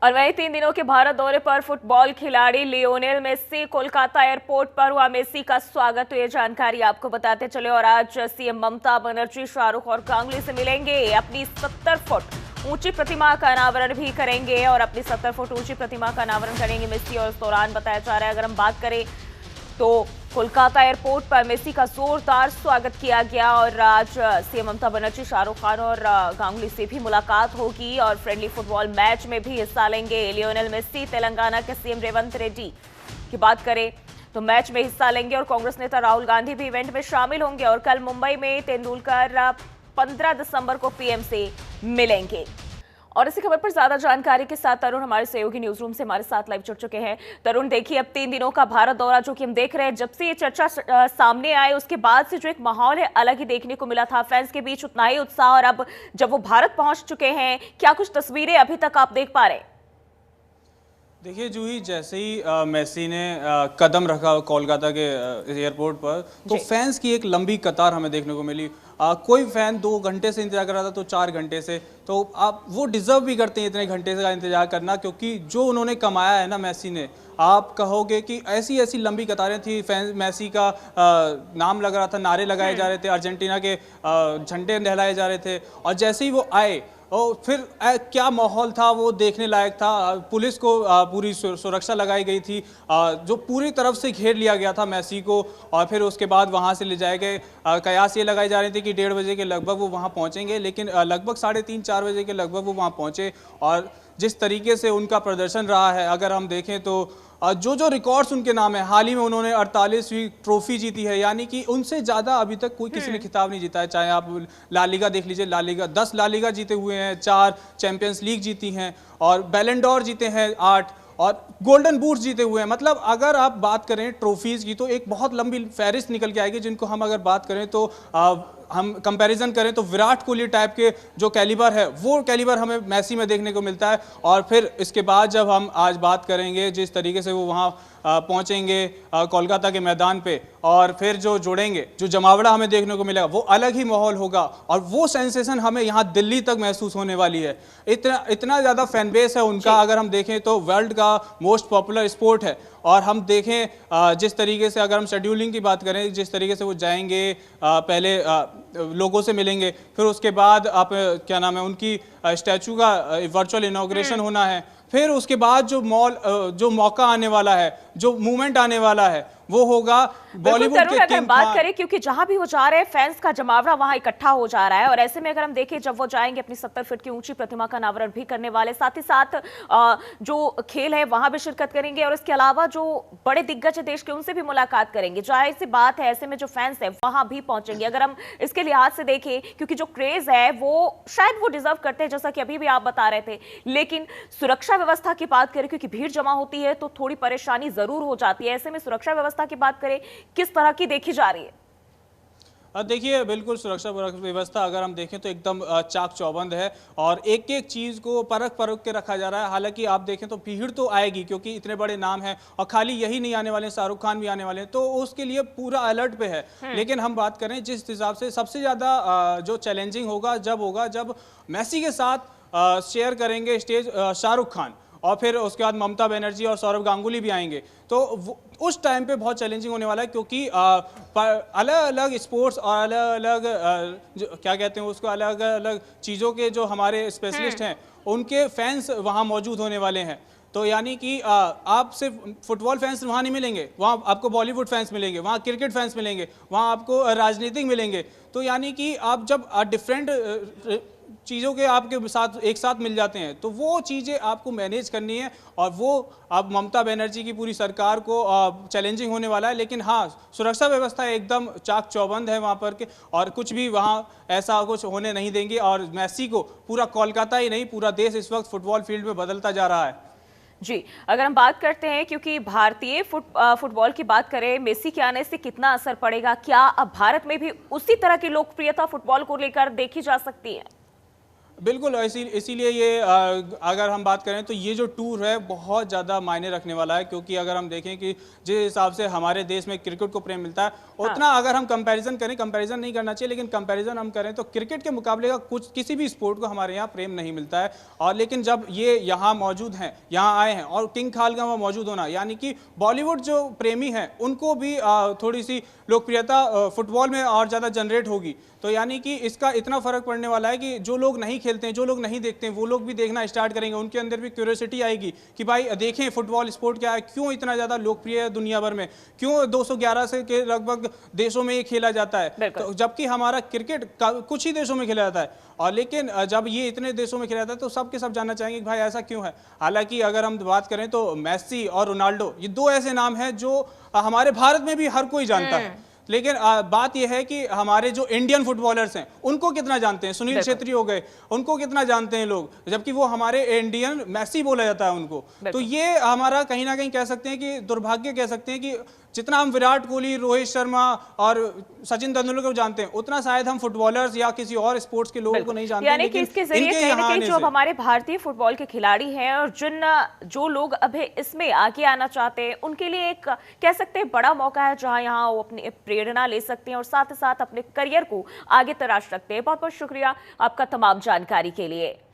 और वहीं 3 दिनों के भारत दौरे पर फुटबॉल खिलाड़ी लियोनेल मेसी कोलकाता एयरपोर्ट पर हुआ मेसी का स्वागत। तो ये जानकारी आपको बताते चले। और आज सीएम ममता बनर्जी शाहरुख और गांगुली से मिलेंगे, अपनी 70 फुट ऊंची प्रतिमा का अनावरण भी करेंगे और अपनी 70 फुट ऊंची प्रतिमा का अनावरण करेंगे मेसी। और इस दौरान बताया जा रहा है, अगर हम बात करें तो कोलकाता एयरपोर्ट पर मेसी का जोरदार स्वागत किया गया। और आज सीएम ममता बनर्जी, शाहरुख खान और गांगुली से भी मुलाकात होगी और फ्रेंडली फुटबॉल मैच में भी हिस्सा लेंगे लियोनेल मेसी। तेलंगाना के सीएम रेवंत रेड्डी की बात करें तो मैच में हिस्सा लेंगे और कांग्रेस नेता राहुल गांधी भी इवेंट में शामिल होंगे। और कल मुंबई में तेंदुलकर 15 दिसंबर को पीएम से मिलेंगे। और इसी खबर पर ज्यादा जानकारी के साथ तरुण हमारे सहयोगी न्यूज रूम से हमारे साथ लाइव जुड़ चुके हैं। तरुण, देखिए, अब 3 दिनों का भारत दौरा जो कि हम देख रहे हैं, जब से ये चर्चा सामने आए उसके बाद से जो एक माहौल है अलग ही देखने को मिला था, फैंस के बीच उतना ही उत्साह। और अब जब वो भारत पहुंच चुके हैं, क्या कुछ तस्वीरें अभी तक आप देख पा रहे हैं? देखिए जूही, जैसे ही मेसी ने कदम रखा कोलकाता के एयरपोर्ट पर तो फैंस की एक लंबी कतार हमें देखने को मिली। कोई फैन 2 घंटे से इंतजार कर रहा था तो 4 घंटे से, तो आप वो डिजर्व भी करते हैं इतने घंटे का इंतजार करना, क्योंकि जो उन्होंने कमाया है ना मेसी ने, आप कहोगे कि ऐसी ऐसी लंबी कतारें थी। फैन मेसी का नाम लग रहा था, नारे लगाए जा रहे थे, अर्जेंटीना के झंडे लहराए जा रहे थे। और जैसे ही वो आए और फिर क्या माहौल था वो देखने लायक था। पुलिस को पूरी सुरक्षा लगाई गई थी, जो पूरी तरफ से घेर लिया गया था मेसी को। और फिर उसके बाद वहाँ से ले जाए गए। कयास ये लगाई जा रही थी कि 1:30 बजे के लगभग वो वहाँ पहुँचेंगे, लेकिन लगभग 3:30-4 बजे के लगभग वो वहाँ पहुँचे। और जिस तरीके से उनका प्रदर्शन रहा है, अगर हम देखें तो जो रिकॉर्ड्स उनके नाम है, हाल ही में उन्होंने 48वीं ट्रॉफी जीती है, यानी कि उनसे ज़्यादा अभी तक कोई किसी ने खिताब नहीं जीता है। चाहे आप ला लीगा देख लीजिए, ला लीगा 10 ला लीगा जीते हुए हैं, 4 चैंपियंस लीग जीती हैं और बैलन डोर जीते हैं 8 और गोल्डन बूट्स जीते हुए हैं। मतलब अगर आप बात करें ट्रॉफीज़ की तो एक बहुत लंबी फहरिस्त निकल के आएगी, जिनको हम अगर बात करें तो हम कंपैरिजन करें तो विराट कोहली टाइप के जो कैलिबर है, वो कैलिबर हमें मेसी में देखने को मिलता है। और फिर इसके बाद जब हम आज बात करेंगे जिस तरीके से वो वहाँ पहुँचेंगे कोलकाता के मैदान पे, और फिर जो जुड़ेंगे, जो जमावड़ा हमें देखने को मिलेगा, वो अलग ही माहौल होगा। और वो सेंसेशन हमें यहाँ दिल्ली तक महसूस होने वाली है। इतना ज़्यादा फैन बेस है उनका। अगर हम देखें तो वर्ल्ड का मोस्ट पॉपुलर स्पोर्ट है। और हम देखें जिस तरीके से, अगर हम शेड्यूलिंग की बात करें, जिस तरीके से वो जाएंगे, पहले लोगों से मिलेंगे, फिर उसके बाद आप क्या नाम है, उनकी स्टैचू का वर्चुअल इनॉग्रेशन होना है, फिर उसके बाद जो मौका आने वाला है, जो मूवमेंट आने वाला है, वो होगा बॉलीवुड के अगर बात करें, क्योंकि जहां भी वो जा रहे हैं फैंस का जमावड़ा वहां इकट्ठा हो जा रहा है। और ऐसे में अगर हम देखें, जब वो जाएंगे अपनी 70 फीट की ऊंची प्रतिमा का अनावरण भी करने वाले, साथ ही साथ जो खेल है वहां भी शिरकत करेंगे और इसके अलावा जो बड़े दिग्गज देश के उनसे भी मुलाकात करेंगे। जाहिर सी बात है, ऐसे में जो फैंस है वहां भी पहुंचेंगे। अगर हम इसके लिहाज से देखें, क्योंकि जो क्रेज है वो शायद वो डिजर्व करते हैं, जैसा कि अभी भी आप बता रहे थे। लेकिन सुरक्षा व्यवस्था की बात करें, क्योंकि भीड़ जमा होती है तो थोड़ी परेशानी जरूर हो जाती है। ऐसे में सुरक्षा व्यवस्था की बात करें, किस तरह की देखी जा रही है? देखिए, बिल्कुल सुरक्षा व्यवस्था अगर हम देखें तो एकदम चाक चौबंद है और एक एक चीज़ को परख के रखा जा रहा है। हालांकि आप देखें तो भीड़ तो आएगी, क्योंकि इतने बड़े नाम हैं और खाली यही नहीं आने वाले, शाहरुख खान भी आने वाले हैं, तो उसके लिए पूरा अलर्ट पे है। लेकिन हम बात करें जिस हिसाब से सबसे ज़्यादा जो चैलेंजिंग होगा जब मेसी के साथ शेयर करेंगे स्टेज शाहरुख खान, और फिर उसके बाद ममता बनर्जी और सौरव गांगुली भी आएंगे, तो उस टाइम पे बहुत चैलेंजिंग होने वाला है। क्योंकि अलग अलग स्पोर्ट्स और अलग अलग क्या कहते हैं उसको, अलग अलग चीज़ों के जो हमारे स्पेशलिस्ट हैं, उनके फैंस वहाँ मौजूद होने वाले हैं। तो यानी कि आप सिर्फ फुटबॉल फैंस वहाँ नहीं मिलेंगे, वहाँ आपको बॉलीवुड फैंस मिलेंगे, वहाँ क्रिकेट फैंस मिलेंगे, वहाँ आपको राजनीतिक मिलेंगे। तो यानी कि आप जब डिफरेंट चीज़ों के आपके साथ एक साथ मिल जाते हैं, तो वो चीज़ें आपको मैनेज करनी है। और वो अब ममता बनर्जी की पूरी सरकार को चैलेंजिंग होने वाला है। लेकिन हाँ, सुरक्षा व्यवस्था एकदम चाक चौबंद है वहाँ पर के, और कुछ भी वहाँ ऐसा कुछ होने नहीं देंगे। और मेसी को पूरा कोलकाता ही नहीं, पूरा देश इस वक्त फुटबॉल फील्ड में बदलता जा रहा है। जी, अगर हम बात करते हैं, क्योंकि भारतीय फुटबॉल की बात करें, मेसी के आने से कितना असर पड़ेगा? क्या अब भारत में भी उसी तरह की लोकप्रियता फुटबॉल को लेकर देखी जा सकती है? बिल्कुल इसीलिए ये अगर हम बात करें तो ये जो टूर है बहुत ज़्यादा मायने रखने वाला है, क्योंकि अगर हम देखें कि जिस हिसाब से हमारे देश में क्रिकेट को प्रेम मिलता है उतना अगर हम कंपैरिजन करें, कंपैरिजन नहीं करना चाहिए, लेकिन कंपैरिजन हम करें तो क्रिकेट के मुकाबले का कुछ किसी भी स्पोर्ट को हमारे यहाँ प्रेम नहीं मिलता है। और लेकिन जब ये यहाँ मौजूद हैं, यहाँ आए हैं, और किंग खालगा में मौजूद होना, यानी कि बॉलीवुड जो प्रेमी हैं उनको भी थोड़ी सी लोकप्रियता फुटबॉल में और ज़्यादा जनरेट होगी। तो यानी कि इसका इतना फर्क पड़ने वाला है कि जो लोग नहीं खेलते हैं, जो लोग नहीं देखते हैं, वो लोग भी देखना स्टार्ट करेंगे, उनके अंदर भी क्यूरियोसिटी आएगी कि भाई देखें फुटबॉल स्पोर्ट क्या है, क्यों इतना ज़्यादा लोकप्रिय है दुनिया भर में, क्यों 211 से के लगभग देशों में ये खेला जाता है, तो जबकि हमारा क्रिकेट कुछ ही देशों में खेला जाता है। और लेकिन जब ये इतने देशों में खेला जाता है तो सब के सब जानना चाहेंगे कि भाई ऐसा क्यों है। हालांकि अगर हम बात करें तो मेसी और रोनाल्डो, ये दो ऐसे नाम हैं जो हमारे भारत में भी हर कोई जानता है, लेकिन बात यह है कि हमारे जो इंडियन फुटबॉलर्स हैं उनको कितना जानते हैं। सुनील छेत्री हो गए, उनको कितना जानते हैं लोग, जबकि वो हमारे इंडियन मेसी बोला जाता है उनको। तो ये हमारा कहीं ना कहीं कह सकते हैं कि दुर्भाग्य कह सकते हैं कि जितना हम विराट कोहली, रोहित शर्मा और सचिन तेंदुलकर को जानते हैं उतना शायद हम फुटबॉलर्स या किसी और स्पोर्ट्स के लोगों को नहीं जानते। यानी कि इसके जरिए कहीं ना कहीं जो हमारे भारतीय फुटबॉल के खिलाड़ी हैं और जो लोग अभी इसमें आगे आना चाहते हैं उनके लिए एक कह सकते हैं बड़ा मौका है, जहां यहाँ वो अपनी प्रेरणा ले सकते हैं और साथ ही साथ अपने करियर को आगे तराश सकते हैं। बहुत बहुत शुक्रिया आपका तमाम जानकारी के लिए।